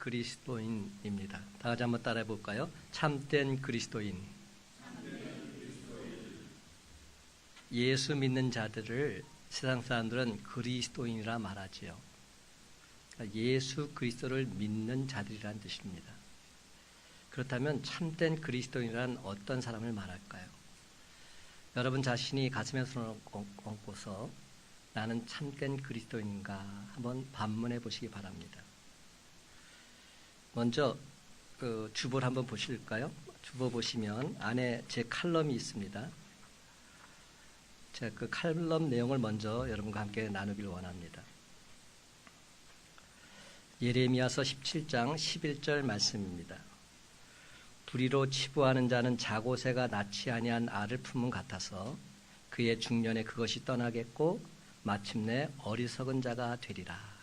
그리스도인입니다. 다 같이 한번 따라해 볼까요? 참된 그리스도인. 예수 믿는 자들을 세상 사람들은 그리스도인이라 말하지요. 그러니까 예수 그리스도를 믿는 자들이라는 뜻입니다. 그렇다면 참된 그리스도인이란 어떤 사람을 말할까요? 여러분 자신이 가슴에 손을 얹고서 나는 참된 그리스도인인가 한번 반문해 보시기 바랍니다. 먼저 주보를 한번 보실까요? 주보 보시면 안에 제 칼럼이 있습니다. 제가 그 칼럼 내용을 먼저 여러분과 함께 나누기를 원합니다. 예레미야서 17장 11절 말씀입니다. 불의로 치부하는 자는 자고새가 낳지 아니한 알을 품은 같아서 그의 중년에 그것이 떠나겠고 마침내 어리석은 자가 되리라.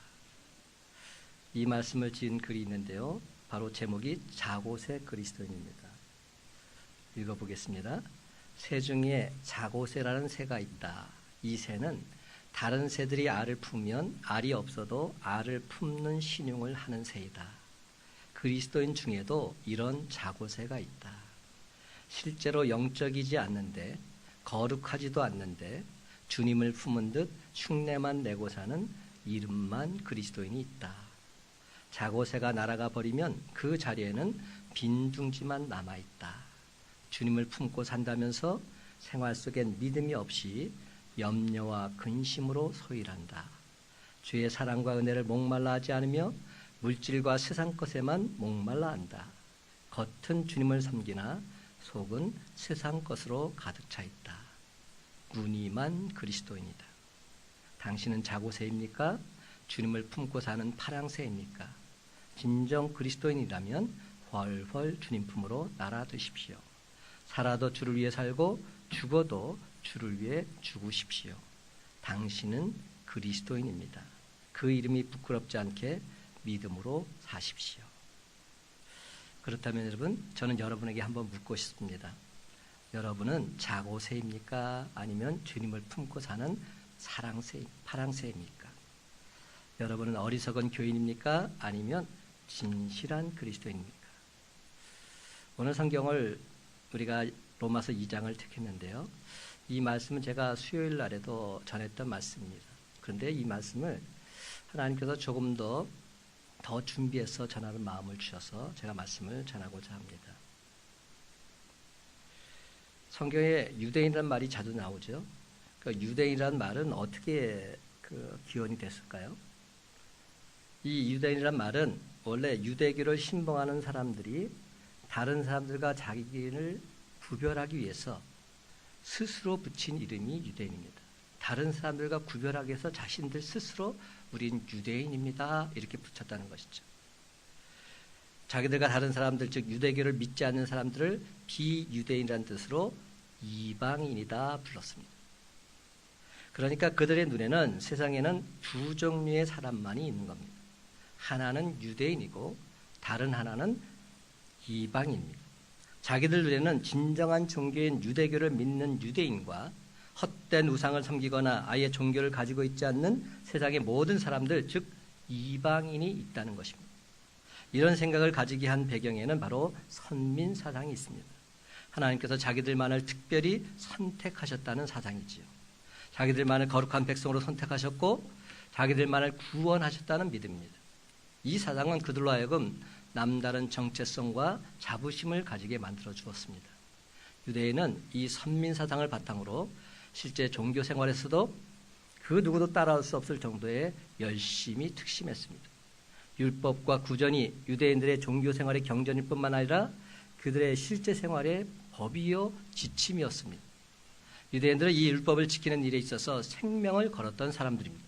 이 말씀을 지은 글이 있는데요. 바로 제목이 자고새 그리스도인입니다. 읽어보겠습니다. 새 중에 자고새라는 새가 있다. 이 새는 다른 새들이 알을 품으면 알이 없어도 알을 품는 신용을 하는 새이다. 그리스도인 중에도 이런 자고새가 있다. 실제로 영적이지 않는데 거룩하지도 않는데 주님을 품은 듯 흉내만 내고 사는 이름만 그리스도인이 있다. 자고새가 날아가 버리면 그 자리에는 빈둥지만 남아있다. 주님을 품고 산다면서 생활 속엔 믿음이 없이 염려와 근심으로 소일한다. 주의 사랑과 은혜를 목말라 하지 않으며 물질과 세상 것에만 목말라 한다. 겉은 주님을 섬기나 속은 세상 것으로 가득 차 있다. 무늬만 그리스도인이다. 당신은 자고새입니까? 주님을 품고 사는 파랑새입니까? 진정 그리스도인이라면 훨훨 주님 품으로 날아드십시오. 살아도 주를 위해 살고 죽어도 주를 위해 죽으십시오. 당신은 그리스도인입니다. 그 이름이 부끄럽지 않게 믿음으로 사십시오. 그렇다면 여러분, 저는 여러분에게 한번 묻고 싶습니다. 여러분은 자고새입니까? 아니면 주님을 품고 사는 사랑새, 파랑새입니까? 여러분은 어리석은 교인입니까? 아니면 진실한 그리스도인입니까? 오늘 성경을 우리가 로마서 2장을 택했는데요. 이 말씀은 제가 수요일 날에도 전했던 말씀입니다. 그런데 이 말씀을 하나님께서 조금 더 준비해서 전하는 마음을 주셔서 제가 말씀을 전하고자 합니다. 성경에 유대인이라는 말이 자주 나오죠. 그 유대인이라는 말은 어떻게 기원이 됐을까요? 이 유대인이라는 말은 원래 유대교를 신봉하는 사람들이 다른 사람들과 자기를 구별하기 위해서 스스로 붙인 이름이 유대인입니다. 다른 사람들과 구별하기 위해서 자신들 스스로 우린 유대인입니다 이렇게 붙였다는 것이죠. 자기들과 다른 사람들, 즉 유대교를 믿지 않는 사람들을 비유대인이라는 뜻으로 이방인이다 불렀습니다. 그러니까 그들의 눈에는 세상에는 두 종류의 사람만이 있는 겁니다. 하나는 유대인이고 다른 하나는 이방인입니다. 자기들 눈에는 진정한 종교인 유대교를 믿는 유대인과 헛된 우상을 섬기거나 아예 종교를 가지고 있지 않는 세상의 모든 사람들, 즉 이방인이 있다는 것입니다. 이런 생각을 가지게 한 배경에는 바로 선민 사상이 있습니다. 하나님께서 자기들만을 특별히 선택하셨다는 사상이지요. 자기들만을 거룩한 백성으로 선택하셨고 자기들만을 구원하셨다는 믿음입니다. 이 사상은 그들로 하여금 남다른 정체성과 자부심을 가지게 만들어 주었습니다. 유대인은 이 선민 사상을 바탕으로 실제 종교 생활에서도 그 누구도 따라올 수 없을 정도의 열심히 특심했습니다. 율법과 구전이 유대인들의 종교 생활의 경전일 뿐만 아니라 그들의 실제 생활의 법이요 지침이었습니다. 유대인들은 이 율법을 지키는 일에 있어서 생명을 걸었던 사람들입니다.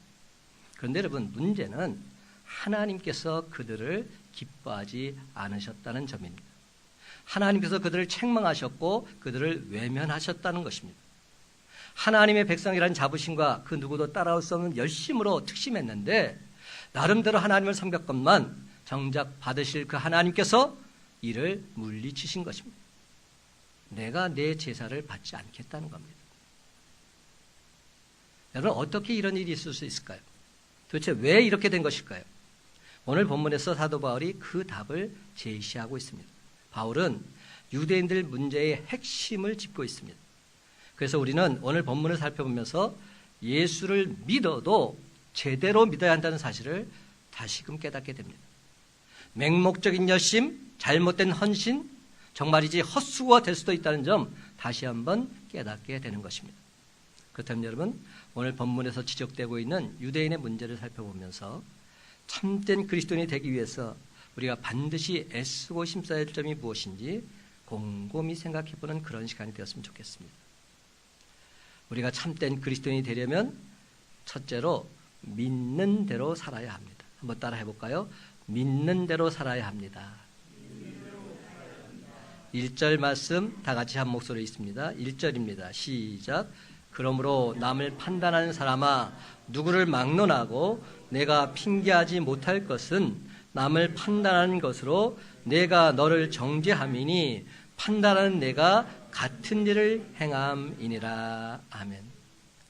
그런데 여러분, 문제는 하나님께서 그들을 기뻐하지 않으셨다는 점입니다. 하나님께서 그들을 책망하셨고 그들을 외면하셨다는 것입니다. 하나님의 백성이라는 자부심과 그 누구도 따라올 수 없는 열심으로 특심했는데 나름대로 하나님을 섬겼건만 정작 받으실 그 하나님께서 이를 물리치신 것입니다. 내가 내 제사를 받지 않겠다는 겁니다. 여러분, 어떻게 이런 일이 있을 수 있을까요? 도대체 왜 이렇게 된 것일까요? 오늘 본문에서 사도 바울이 그 답을 제시하고 있습니다. 바울은 유대인들 문제의 핵심을 짚고 있습니다. 그래서 우리는 오늘 본문을 살펴보면서 예수를 믿어도 제대로 믿어야 한다는 사실을 다시금 깨닫게 됩니다. 맹목적인 열심, 잘못된 헌신, 정말이지 헛수고가 될 수도 있다는 점 다시 한번 깨닫게 되는 것입니다. 그렇다면 여러분, 오늘 본문에서 지적되고 있는 유대인의 문제를 살펴보면서 참된 그리스도인이 되기 위해서 우리가 반드시 애쓰고 힘써야 할 점이 무엇인지 곰곰이 생각해보는 그런 시간이 되었으면 좋겠습니다. 우리가 참된 그리스도인이 되려면 첫째로 믿는 대로 살아야 합니다. 한번 따라 해볼까요? 믿는 대로 살아야 합니다. 1절 말씀 다 같이 한 목소리 있습니다. 1절입니다. 시작. 그러므로 남을 판단하는 사람아, 누구를 막론하고 내가 핑계하지 못할 것은 남을 판단하는 것으로 내가 너를 정죄함이니 판단하는 내가 같은 일을 행함이니라. 아멘.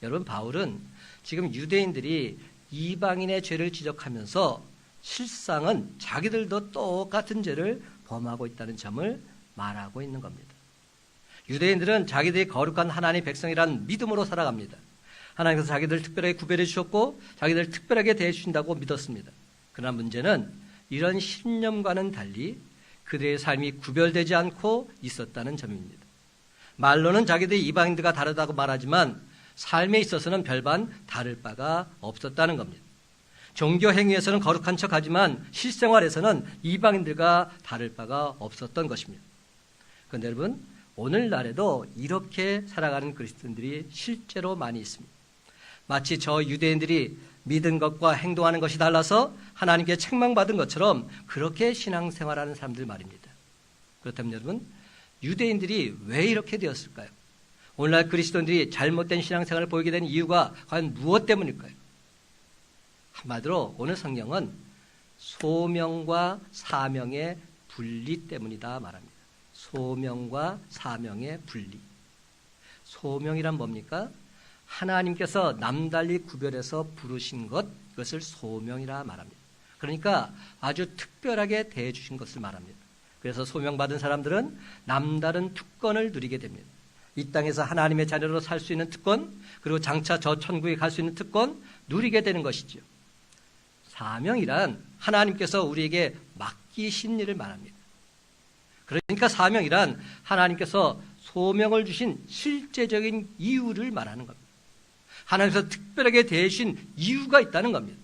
여러분, 바울은 지금 유대인들이 이방인의 죄를 지적하면서 실상은 자기들도 똑같은 죄를 범하고 있다는 점을 말하고 있는 겁니다. 유대인들은 자기들이 거룩한 하나님의 백성이란 믿음으로 살아갑니다. 하나님께서 자기들을 특별하게 구별해 주셨고 자기들을 특별하게 대해 주신다고 믿었습니다. 그러나 문제는 이런 신념과는 달리 그들의 삶이 구별되지 않고 있었다는 점입니다. 말로는 자기들이 이방인들과 다르다고 말하지만 삶에 있어서는 별반 다를 바가 없었다는 겁니다. 종교 행위에서는 거룩한 척하지만 실생활에서는 이방인들과 다를 바가 없었던 것입니다. 그런데 여러분, 오늘날에도 이렇게 살아가는 그리스도인들이 실제로 많이 있습니다. 마치 저 유대인들이 믿은 것과 행동하는 것이 달라서 하나님께 책망받은 것처럼 그렇게 신앙생활하는 사람들 말입니다. 그렇다면 여러분, 유대인들이 왜 이렇게 되었을까요? 오늘날 그리스도인들이 잘못된 신앙생활을 보이게 된 이유가 과연 무엇 때문일까요? 한마디로 오늘 성경은 소명과 사명의 분리 때문이다 말합니다. 소명과 사명의 분리. 소명이란 뭡니까? 하나님께서 남달리 구별해서 부르신 것, 그것을 소명이라 말합니다. 그러니까 아주 특별하게 대해 주신 것을 말합니다. 그래서 소명받은 사람들은 남다른 특권을 누리게 됩니다. 이 땅에서 하나님의 자녀로 살 수 있는 특권, 그리고 장차 저 천국에 갈 수 있는 특권 누리게 되는 것이죠. 사명이란 하나님께서 우리에게 맡기신 일을 말합니다. 그러니까 사명이란 하나님께서 소명을 주신 실제적인 이유를 말하는 겁니다. 하나님께서 특별하게 대신 이유가 있다는 겁니다.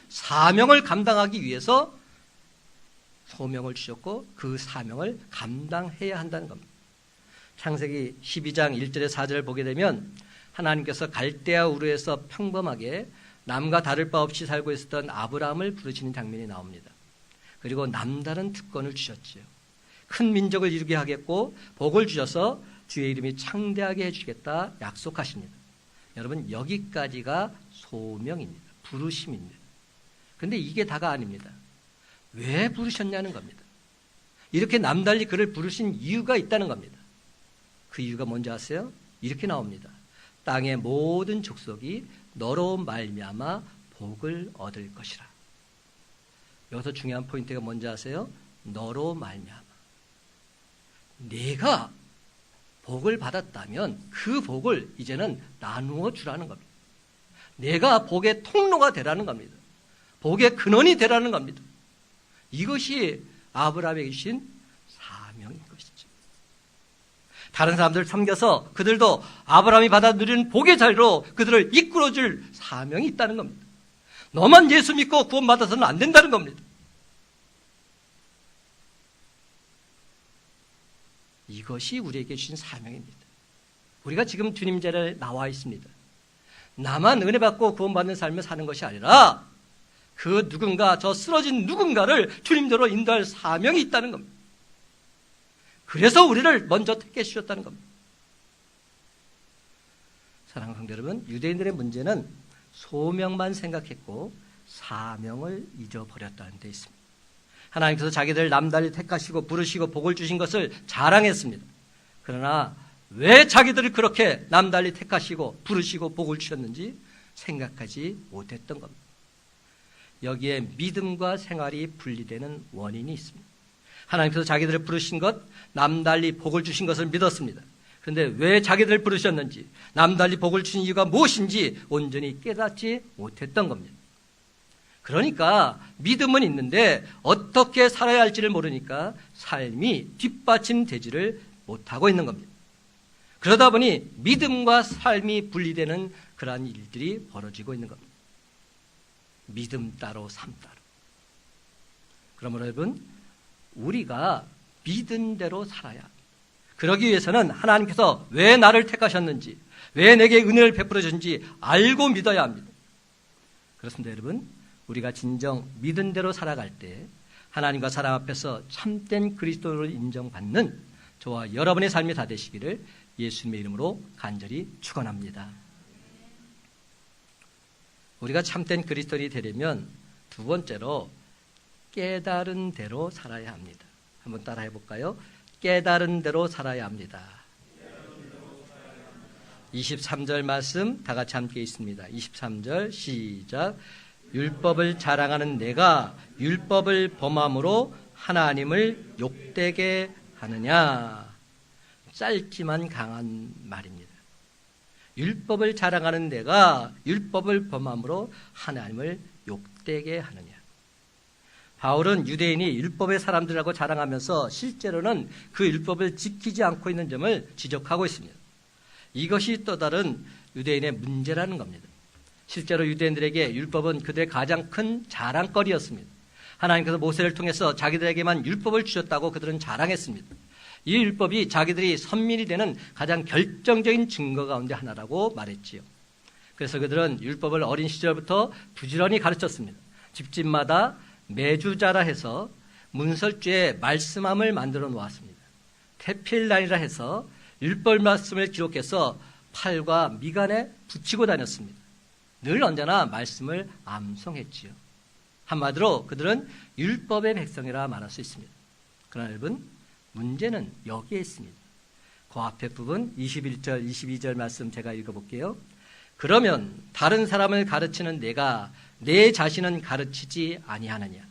사명을 감당하기 위해서 소명을 주셨고 그 사명을 감당해야 한다는 겁니다. 창세기 12장 1절에 4절을 보게 되면 하나님께서 갈대아 우르에서 평범하게 남과 다를 바 없이 살고 있었던 아브라함을 부르시는 장면이 나옵니다. 그리고 남다른 특권을 주셨지요. 큰 민족을 이루게 하겠고 복을 주셔서 주의 이름이 창대하게 해주겠다 약속하십니다. 여러분, 여기까지가 소명입니다. 부르심입니다. 그런데 이게 다가 아닙니다. 왜 부르셨냐는 겁니다. 이렇게 남달리 그를 부르신 이유가 있다는 겁니다. 그 이유가 뭔지 아세요? 이렇게 나옵니다. 땅의 모든 족속이 너로 말미암아 복을 얻을 것이라. 여기서 중요한 포인트가 뭔지 아세요? 너로 말미암아. 내가 복을 받았다면 그 복을 이제는 나누어 주라는 겁니다. 내가 복의 통로가 되라는 겁니다. 복의 근원이 되라는 겁니다. 이것이 아브라함에게 주신 사명인 것이죠. 다른 사람들을 섬겨서 그들도 아브라함이 받아 누리는 복의 자리로 그들을 이끌어줄 사명이 있다는 겁니다. 너만 예수 믿고 구원받아서는 안 된다는 겁니다. 이것이 우리에게 주신 사명입니다. 우리가 지금 주님 자리에 나와 있습니다. 나만 은혜 받고 구원받는 삶을 사는 것이 아니라 그 누군가, 저 쓰러진 누군가를 주님대로 인도할 사명이 있다는 겁니다. 그래서 우리를 먼저 택해 주셨다는 겁니다. 사랑하는 성도 여러분, 유대인들의 문제는 소명만 생각했고 사명을 잊어버렸다는 데 있습니다. 하나님께서 자기들 남달리 택하시고 부르시고 복을 주신 것을 자랑했습니다. 그러나 왜 자기들을 그렇게 남달리 택하시고 부르시고 복을 주셨는지 생각하지 못했던 겁니다. 여기에 믿음과 생활이 분리되는 원인이 있습니다. 하나님께서 자기들을 부르신 것, 남달리 복을 주신 것을 믿었습니다. 그런데 왜 자기들을 부르셨는지, 남달리 복을 주신 이유가 무엇인지 온전히 깨닫지 못했던 겁니다. 그러니까 믿음은 있는데 어떻게 살아야 할지를 모르니까 삶이 뒷받침되지를 못하고 있는 겁니다. 그러다 보니 믿음과 삶이 분리되는 그러한 일들이 벌어지고 있는 겁니다. 믿음 따로 삶 따로. 그러므로 여러분, 우리가 믿은 대로 살아야 합니다. 그러기 위해서는 하나님께서 왜 나를 택하셨는지, 왜 내게 은혜를 베풀어 주신지 알고 믿어야 합니다. 그렇습니다, 여러분. 우리가 진정 믿은 대로 살아갈 때 하나님과 사람 앞에서 참된 그리스도를 인정받는 저와 여러분의 삶이 다 되시기를 예수님의 이름으로 간절히 축원합니다. 우리가 참된 그리스도인이 되려면 두 번째로 깨달은 대로 살아야 합니다. 한번 따라해 볼까요? 깨달은 대로 살아야 합니다. 23절 말씀 다 같이 함께 있습니다. 23절 시작. 율법을 자랑하는 내가 율법을 범함으로 하나님을 욕되게 하느냐. 짧지만 강한 말입니다. 율법을 자랑하는 내가 율법을 범함으로 하나님을 욕되게 하느냐. 바울은 유대인이 율법의 사람들이라고 자랑하면서 실제로는 그 율법을 지키지 않고 있는 점을 지적하고 있습니다. 이것이 또 다른 유대인의 문제라는 겁니다. 실제로 유대인들에게 율법은 그들의 가장 큰 자랑거리였습니다. 하나님께서 모세를 통해서 자기들에게만 율법을 주셨다고 그들은 자랑했습니다. 이 율법이 자기들이 선민이 되는 가장 결정적인 증거 가운데 하나라고 말했지요. 그래서 그들은 율법을 어린 시절부터 부지런히 가르쳤습니다. 집집마다 매주자라 해서 문설주에 말씀함을 만들어 놓았습니다. 태필란이라 해서 율법 말씀을 기록해서 팔과 미간에 붙이고 다녔습니다. 늘 언제나 말씀을 암송했지요. 한마디로 그들은 율법의 백성이라 말할 수 있습니다. 그러나 여러분, 문제는 여기에 있습니다. 그 앞에 부분 21절, 22절 말씀 제가 읽어볼게요. 그러면 다른 사람을 가르치는 내가 내 자신은 가르치지 아니하느냐.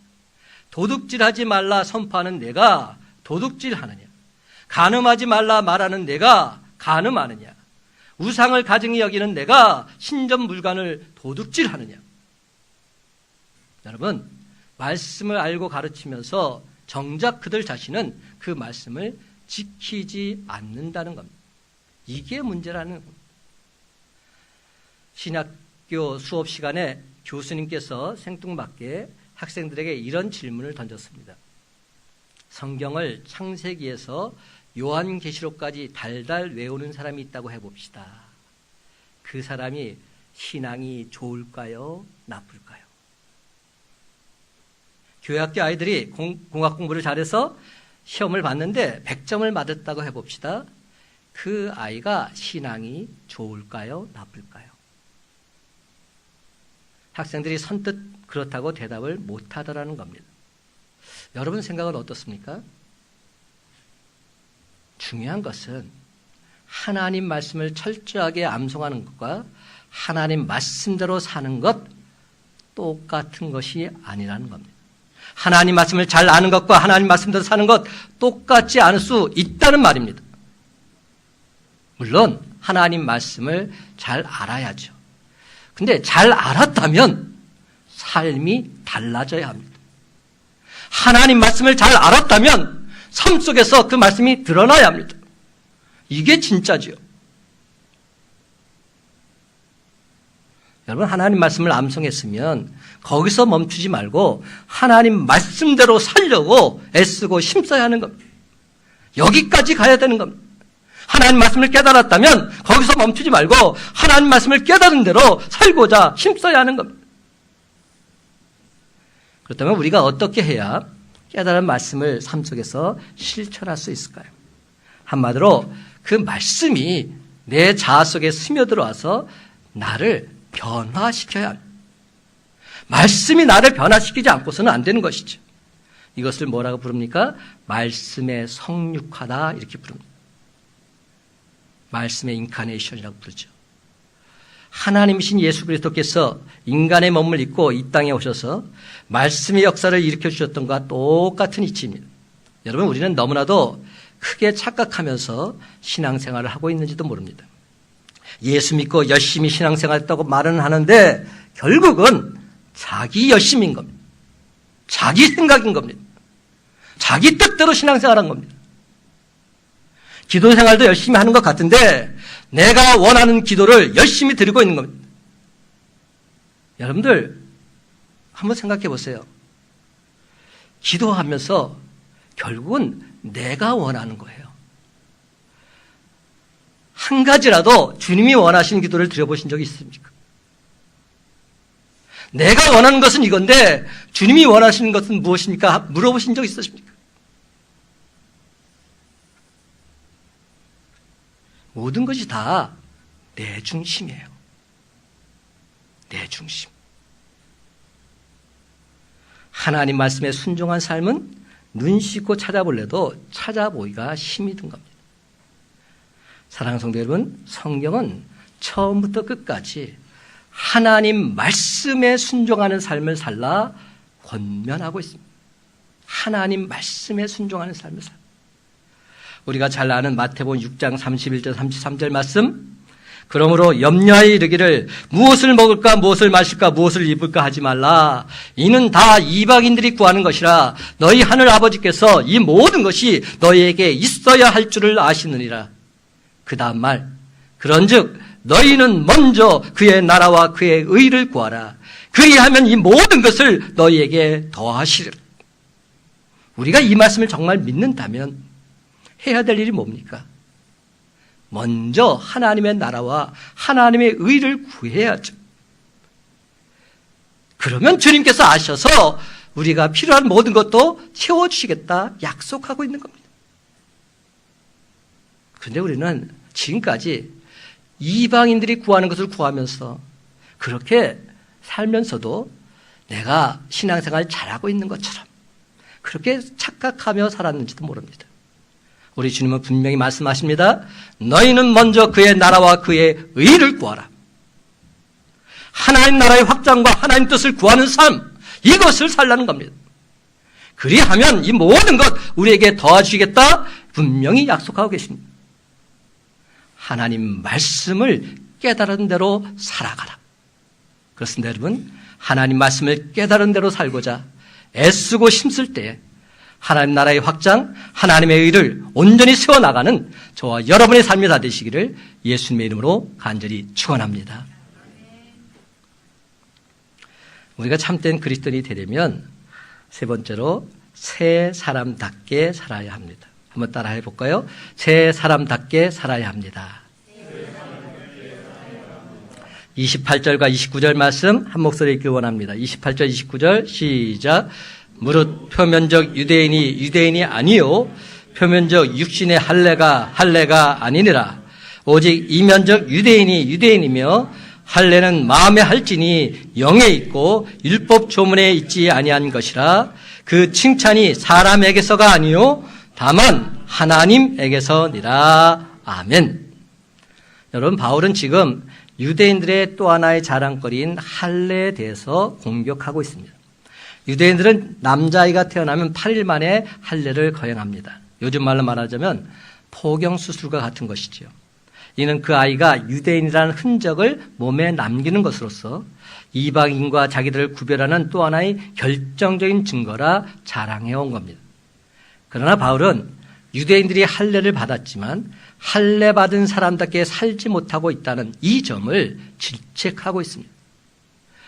도둑질하지 말라 선포하는 내가 도둑질하느냐. 간음하지 말라 말하는 내가 간음하느냐. 우상을 가증히 여기는 내가 신전물관을 도둑질하느냐. 여러분, 말씀을 알고 가르치면서 정작 그들 자신은 그 말씀을 지키지 않는다는 겁니다. 이게 문제라는 겁니다. 신학교 수업 시간에 교수님께서 생뚱맞게 학생들에게 이런 질문을 던졌습니다. 성경을 창세기에서 요한계시록까지 달달 외우는 사람이 있다고 해봅시다. 그 사람이 신앙이 좋을까요? 나쁠까요? 교회학교 아이들이 공학 공부를 잘해서 시험을 봤는데 100점을 맞았다고 해봅시다. 그 아이가 신앙이 좋을까요? 나쁠까요? 학생들이 선뜻 그렇다고 대답을 못하더라는 겁니다. 여러분 생각은 어떻습니까? 중요한 것은 하나님 말씀을 철저하게 암송하는 것과 하나님 말씀대로 사는 것 똑같은 것이 아니라는 겁니다. 하나님 말씀을 잘 아는 것과 하나님 말씀대로 사는 것 똑같지 않을 수 있다는 말입니다. 물론 하나님 말씀을 잘 알아야죠. 근데 잘 알았다면 삶이 달라져야 합니다. 하나님 말씀을 잘 알았다면 삶 속에서 그 말씀이 드러나야 합니다. 이게 진짜지요. 여러분, 하나님 말씀을 암송했으면 거기서 멈추지 말고 하나님 말씀대로 살려고 애쓰고 힘써야 하는 겁니다. 여기까지 가야 되는 겁니다. 하나님 말씀을 깨달았다면 거기서 멈추지 말고 하나님 말씀을 깨달은 대로 살고자 힘써야 하는 겁니다. 그렇다면 우리가 어떻게 해야 깨달은 말씀을 삶 속에서 실천할 수 있을까요? 한마디로 그 말씀이 내 자아 속에 스며들어와서 나를 변화시켜야 합니다. 말씀이 나를 변화시키지 않고서는 안 되는 것이죠. 이것을 뭐라고 부릅니까? 말씀의 성육화다 이렇게 부릅니다. 말씀의 인카네이션이라고 부르죠. 하나님이신 예수 그리스도께서 인간의 몸을 입고 이 땅에 오셔서 말씀의 역사를 일으켜 주셨던 것과 똑같은 이치입니다. 여러분, 우리는 너무나도 크게 착각하면서 신앙생활을 하고 있는지도 모릅니다. 예수 믿고 열심히 신앙생활했다고 말은 하는데 결국은 자기 열심인 겁니다. 자기 생각인 겁니다. 자기 뜻대로 신앙생활한 겁니다. 기도 생활도 열심히 하는 것 같은데 내가 원하는 기도를 열심히 드리고 있는 겁니다. 여러분들 한번 생각해 보세요. 기도하면서 결국은 내가 원하는 거예요. 한 가지라도 주님이 원하시는 기도를 드려보신 적이 있습니까? 내가 원하는 것은 이건데 주님이 원하시는 것은 무엇입니까? 물어보신 적 있으십니까? 모든 것이 다 내 중심이에요. 내 중심. 하나님 말씀에 순종한 삶은 눈 씻고 찾아볼래도 찾아보기가 힘이 든 겁니다. 사랑하는 성도 여러분, 성경은 처음부터 끝까지 하나님 말씀에 순종하는 삶을 살라 권면하고 있습니다. 하나님 말씀에 순종하는 삶을 살라. 우리가 잘 아는 마태복음 6장 31절 33절 말씀, 그러므로 염려하여 이르기를 무엇을 먹을까 무엇을 마실까 무엇을 입을까 하지 말라. 이는 다 이방인들이 구하는 것이라. 너희 하늘 아버지께서 이 모든 것이 너희에게 있어야 할 줄을 아시느니라. 그 다음 말, 그런즉 너희는 먼저 그의 나라와 그의 의를 구하라. 그리하면 이 모든 것을 너희에게 더하시리라. 우리가 이 말씀을 정말 믿는다면 해야 될 일이 뭡니까? 먼저 하나님의 나라와 하나님의 의를 구해야죠. 그러면 주님께서 아셔서 우리가 필요한 모든 것도 채워주시겠다 약속하고 있는 겁니다. 그런데 우리는 지금까지 이방인들이 구하는 것을 구하면서 그렇게 살면서도 내가 신앙생활을 잘하고 있는 것처럼 그렇게 착각하며 살았는지도 모릅니다. 우리 주님은 분명히 말씀하십니다. 너희는 먼저 그의 나라와 그의 의를 구하라. 하나님 나라의 확장과 하나님 뜻을 구하는 삶, 이것을 살라는 겁니다. 그리하면 이 모든 것 우리에게 더해주시겠다 분명히 약속하고 계십니다. 하나님 말씀을 깨달은 대로 살아가라. 그렇습니다, 여러분. 하나님 말씀을 깨달은 대로 살고자 애쓰고 힘쓸 때 하나님 나라의 확장, 하나님의 의를 온전히 세워나가는 저와 여러분의 삶이 다 되시기를 예수님의 이름으로 간절히 축원합니다. 우리가 참된 그리스도인이 되려면 세 번째로 새 사람답게 살아야 합니다. 한번 따라 해볼까요? 새 사람답게 살아야 합니다. 28절과 29절 말씀 한 목소리 읽기 원합니다. 28절, 29절 시작. 무릇 표면적 유대인이 유대인이 아니요 표면적 육신의 할례가 아니니라. 오직 이면적 유대인이 유대인이며 할례는 마음에 할지니 영에 있고 율법 조문에 있지 아니한 것이라. 그 칭찬이 사람에게서가 아니요 다만 하나님에게서니라. 아멘. 여러분, 바울은 지금 유대인들의 또 하나의 자랑거리인 할례에 대해서 공격하고 있습니다. 유대인들은 남자아이가 태어나면 8일 만에 할례를 거행합니다. 요즘 말로 말하자면 포경수술과 같은 것이지요. 이는 그 아이가 유대인이라는 흔적을 몸에 남기는 것으로서 이방인과 자기들을 구별하는 또 하나의 결정적인 증거라 자랑해온 겁니다. 그러나 바울은 유대인들이 할례를 받았지만 할례 받은 사람답게 살지 못하고 있다는 이 점을 질책하고 있습니다.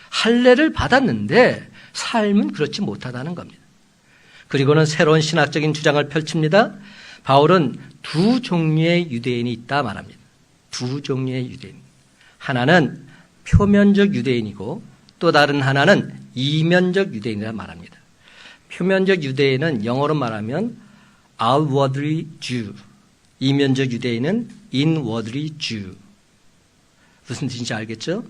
할례를 받았는데 삶은 그렇지 못하다는 겁니다. 그리고는 새로운 신학적인 주장을 펼칩니다. 바울은 두 종류의 유대인이 있다 말합니다. 두 종류의 유대인. 하나는 표면적 유대인이고 또 다른 하나는 이면적 유대인이라 말합니다. 표면적 유대인은 영어로 말하면 outwardly Jew, 이면적 유대인은 inwardly Jew. 무슨 뜻인지 알겠죠?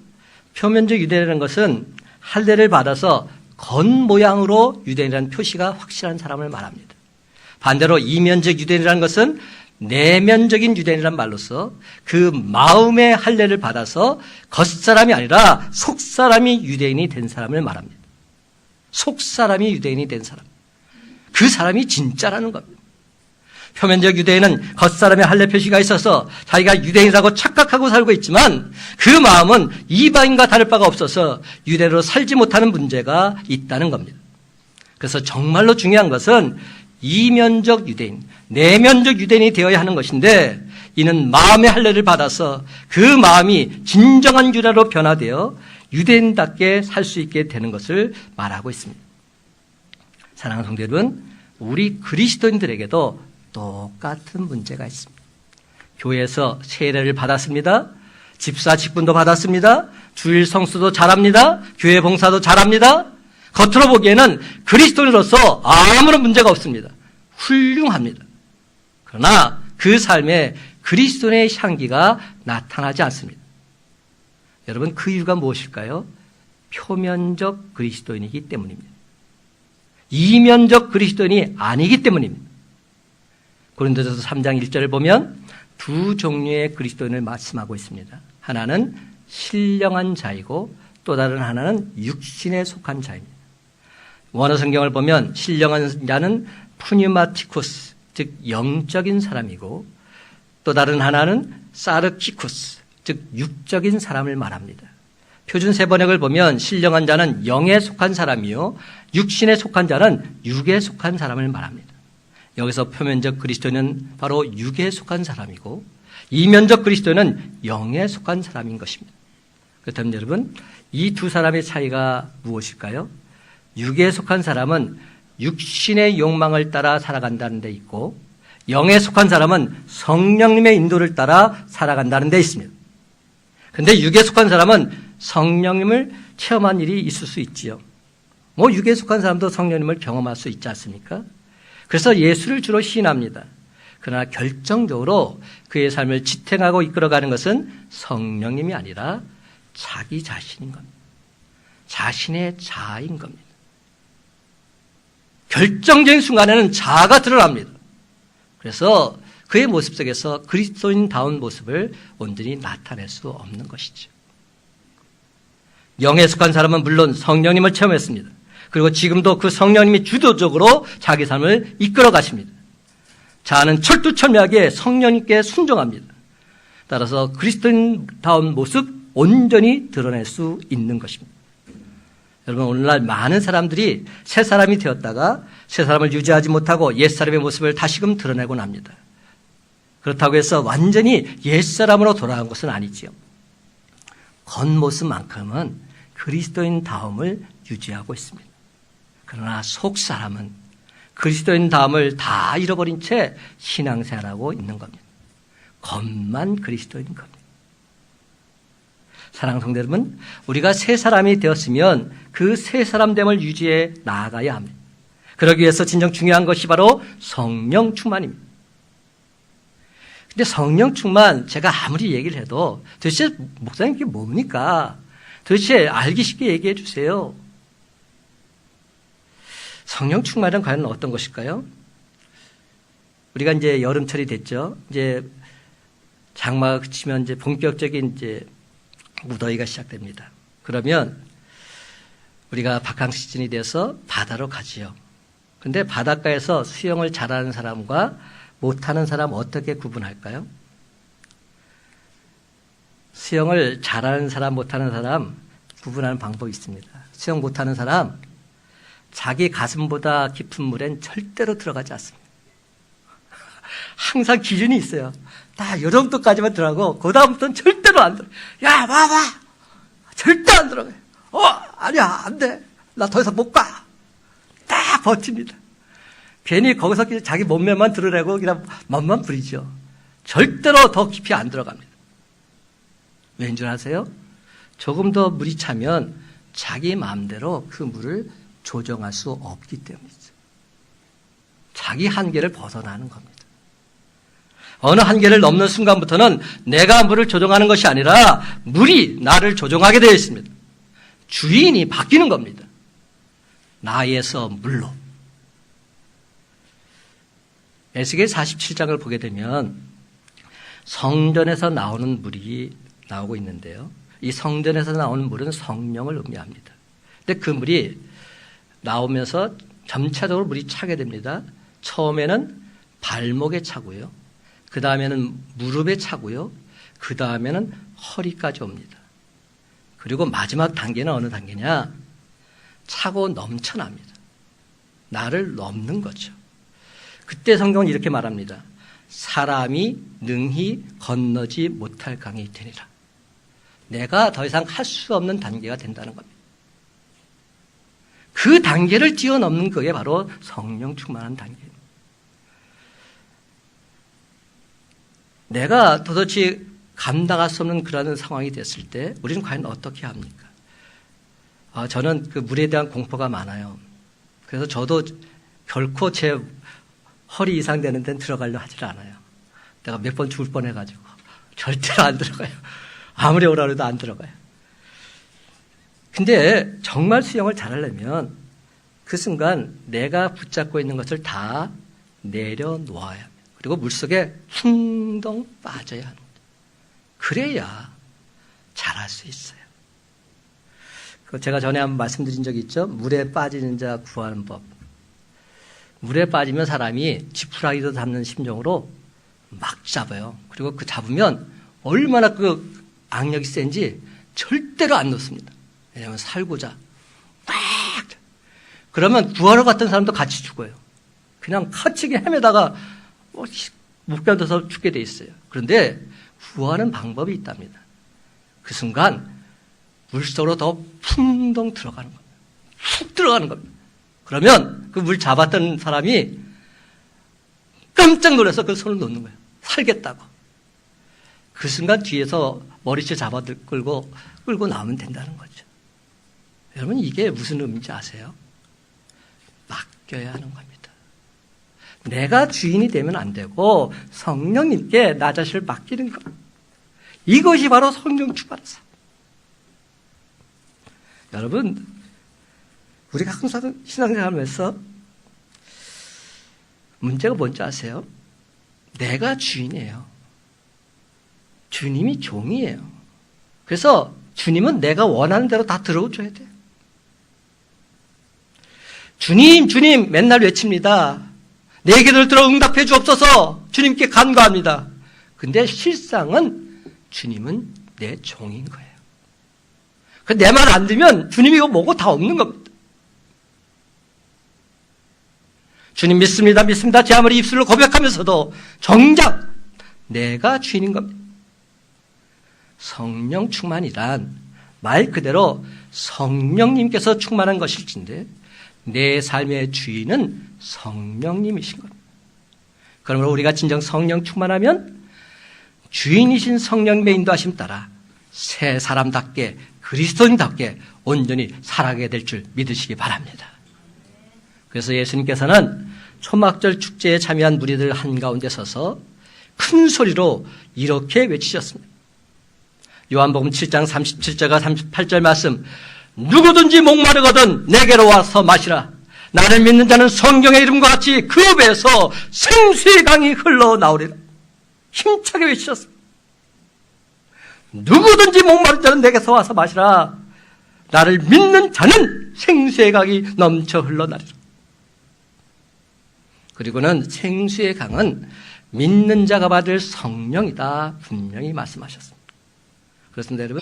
표면적 유대인이라는 것은 할례를 받아서 겉모양으로 유대인이라는 표시가 확실한 사람을 말합니다. 반대로 이면적 유대인이라는 것은 내면적인 유대인이란 말로서 그 마음의 할례를 받아서 겉사람이 아니라 속사람이 유대인이 된 사람을 말합니다. 속사람이 유대인이 된 사람. 그 사람이 진짜라는 겁니다. 표면적 유대인은 겉사람의 할례 표시가 있어서 자기가 유대인이라고 착각하고 살고 있지만 그 마음은 이방인과 다를 바가 없어서 유대인으로 살지 못하는 문제가 있다는 겁니다. 그래서 정말로 중요한 것은 이면적 유대인, 내면적 유대인이 되어야 하는 것인데 이는 마음의 할례를 받아서 그 마음이 진정한 유대로 변화되어 유대인답게 살 수 있게 되는 것을 말하고 있습니다. 사랑하는 성도 여러분, 우리 그리스도인들에게도 똑같은 문제가 있습니다. 교회에서 세례를 받았습니다. 집사 직분도 받았습니다. 주일 성수도 잘합니다. 교회 봉사도 잘합니다. 겉으로 보기에는 그리스도인으로서 아무런 문제가 없습니다. 훌륭합니다. 그러나 그 삶에 그리스도인의 향기가 나타나지 않습니다. 여러분, 그 이유가 무엇일까요? 표면적 그리스도인이기 때문입니다. 이면적 그리스도인이 아니기 때문입니다. 고린도전서 3장 1절을 보면 두 종류의 그리스도인을 말씀하고 있습니다. 하나는 신령한 자이고 또 다른 하나는 육신에 속한 자입니다. 원어 성경을 보면 신령한 자는 푸뉴마티쿠스, 즉 영적인 사람이고 또 다른 하나는 사르키쿠스, 즉 육적인 사람을 말합니다. 표준 세번역을 보면 신령한 자는 영에 속한 사람이요 육신에 속한 자는 육에 속한 사람을 말합니다. 여기서 표면적 그리스도인은 바로 육에 속한 사람이고 이면적 그리스도인은 영에 속한 사람인 것입니다. 그렇다면 여러분, 이 두 사람의 차이가 무엇일까요? 육에 속한 사람은 육신의 욕망을 따라 살아간다는 데 있고 영에 속한 사람은 성령님의 인도를 따라 살아간다는 데 있습니다. 그런데 육에 속한 사람은 성령님을 체험한 일이 있을 수 있지요. 육에 속한 사람도 성령님을 경험할 수 있지 않습니까? 그래서 예수를 주로 시인합니다. 그러나 결정적으로 그의 삶을 지탱하고 이끌어가는 것은 성령님이 아니라 자기 자신인 겁니다. 자신의 자아인 겁니다. 결정적인 순간에는 자아가 드러납니다. 그래서 그의 모습 속에서 그리스도인다운 모습을 온전히 나타낼 수 없는 것이죠. 영에 속한 사람은 물론 성령님을 체험했습니다. 그리고 지금도 그 성령님이 주도적으로 자기 삶을 이끌어 가십니다. 자아는 철두철미하게 성령님께 순종합니다. 따라서 그리스도인다운 모습 온전히 드러낼 수 있는 것입니다. 여러분, 오늘날 많은 사람들이 새 사람이 되었다가 새 사람을 유지하지 못하고 옛사람의 모습을 다시금 드러내곤 합니다. 그렇다고 해서 완전히 옛사람으로 돌아간 것은 아니지요. 겉모습만큼은 그리스도인다움을 유지하고 있습니다. 그러나 속사람은 그리스도인다움을 다 잃어버린 채 신앙생활하고 있는 겁니다. 겉만 그리스도인 겁니다. 사랑하는 성도 여러분, 우리가 새 사람이 되었으면 그 새 사람됨을 유지해 나아가야 합니다. 그러기 위해서 진정 중요한 것이 바로 성령 충만입니다. 근데 성령 충만, 제가 아무리 얘기를 해도 도대체 목사님 그게 뭡니까? 도대체 알기 쉽게 얘기해 주세요. 성령 충만은 과연 어떤 것일까요? 우리가 이제 여름철이 됐죠. 이제 장마가 그치면 이제 본격적인 이제 무더위가 시작됩니다. 그러면 우리가 바캉스 시즌이 돼서 바다로 가지요. 근데 바닷가에서 수영을 잘하는 사람과 못하는 사람 어떻게 구분할까요? 수영을 잘하는 사람, 못하는 사람 구분하는 방법이 있습니다. 수영 못하는 사람, 자기 가슴보다 깊은 물엔 절대로 들어가지 않습니다. 항상 기준이 있어요. 딱 이 정도까지만 들어가고 그 다음부터는 절대로 안 들어가요. 야, 봐봐! 절대 안 들어가요. 아니야, 안 돼. 나 더 이상 못 가. 딱 버팁니다. 괜히 거기서 자기 몸매만 드러내고 그냥 맛만 부리죠. 절대로 더 깊이 안 들어갑니다. 왜인 줄 아세요? 조금 더 물이 차면 자기 마음대로 그 물을 조정할 수 없기 때문이죠. 자기 한계를 벗어나는 겁니다. 어느 한계를 넘는 순간부터는 내가 물을 조정하는 것이 아니라 물이 나를 조정하게 되어 있습니다. 주인이 바뀌는 겁니다. 나에서 물로. 에스겔 47장을 보게 되면 성전에서 나오는 물이 나오고 있는데요. 이 성전에서 나오는 물은 성령을 의미합니다. 근데 그 물이 나오면서 점차적으로 물이 차게 됩니다. 처음에는 발목에 차고요. 그 다음에는 무릎에 차고요. 그 다음에는 허리까지 옵니다. 그리고 마지막 단계는 어느 단계냐? 차고 넘쳐납니다. 나를 넘는 거죠. 그때 성경은 이렇게 말합니다. 사람이 능히 건너지 못할 강이 되리라. 내가 더 이상 할 수 없는 단계가 된다는 겁니다. 그 단계를 뛰어넘는 그게 바로 성령 충만한 단계입니다. 내가 도대체 감당할 수 없는 그런 상황이 됐을 때 우리는 과연 어떻게 합니까? 저는 그 물에 대한 공포가 많아요. 그래서 저도 결코 제 허리 이상 되는 데는 들어가려 하질 않아요. 내가 몇 번 죽을 뻔해가지고 절대로 안 들어가요. 아무리 오라 해도 안 들어가요. 근데 정말 수영을 잘하려면 그 순간 내가 붙잡고 있는 것을 다 내려놓아야 합니다. 그리고 물속에 풍덩 빠져야 합니다. 그래야 잘할 수 있어요. 제가 전에 한번 말씀드린 적이 있죠. 물에 빠지는 자 구하는 법. 물에 빠지면 사람이 지푸라기도 잡는 심정으로 막 잡아요. 그리고 그 잡으면 얼마나 그 악력이 센지 절대로 안 놓습니다. 왜냐하면 살고자 막 그러면 구하러 갔던 사람도 같이 죽어요. 그냥 카치게 헤매다가 못 견뎌서 죽게 돼 있어요. 그런데 구하는 방법이 있답니다. 그 순간 물속으로 더 풍덩 들어가는 겁니다. 푹 들어가는 겁니다. 그러면 그 물 잡았던 사람이 깜짝 놀라서 그 손을 놓는 거예요. 살겠다고. 그 순간 뒤에서 머리채 잡아 끌고 나오면 된다는 거죠. 여러분 이게 무슨 의미인지 아세요? 맡겨야 하는 겁니다. 내가 주인이 되면 안 되고 성령님께 나 자신을 맡기는 것. 이것이 바로 성령 충만한 삶. 여러분 우리가 항상 신앙생활하면서 문제가 뭔지 아세요? 내가 주인이에요. 주님이 종이에요. 그래서 주님은 내가 원하는 대로 다 들어줘야 돼요. 주님, 주님 맨날 외칩니다. 내 기도를 들어 응답해 주옵소서 주님께 간구합니다. 근데 실상은 주님은 내 종인 거예요. 내 말 안 들으면 주님이 이거 뭐고 다 없는 겁니다. 주님 믿습니다, 믿습니다. 제 아무리 입술로 고백하면서도 정작 내가 주인인 겁니다. 성령 충만이란 말 그대로 성령님께서 충만한 것일진데 내 삶의 주인은 성령님이신 겁니다. 그러므로 우리가 진정 성령 충만하면 주인이신 성령님의 인도하심 따라 새 사람답게 그리스도인답게 온전히 살아가게 될 줄 믿으시기 바랍니다. 그래서 예수님께서는 초막절 축제에 참여한 무리들 한가운데 서서 큰 소리로 이렇게 외치셨습니다. 요한복음 7장 37절과 38절 말씀, 누구든지 목마르거든 내게로 와서 마시라. 나를 믿는 자는 성경의 이름과 같이 그 배에서 생수의 강이 흘러나오리라. 힘차게 외치셨습니다. 누구든지 목마른 자는 내게서 와서 마시라. 나를 믿는 자는 생수의 강이 넘쳐 흘러나리라. 그리고는 생수의 강은 믿는 자가 받을 성령이다 분명히 말씀하셨습니다. 그렇습니다, 여러분.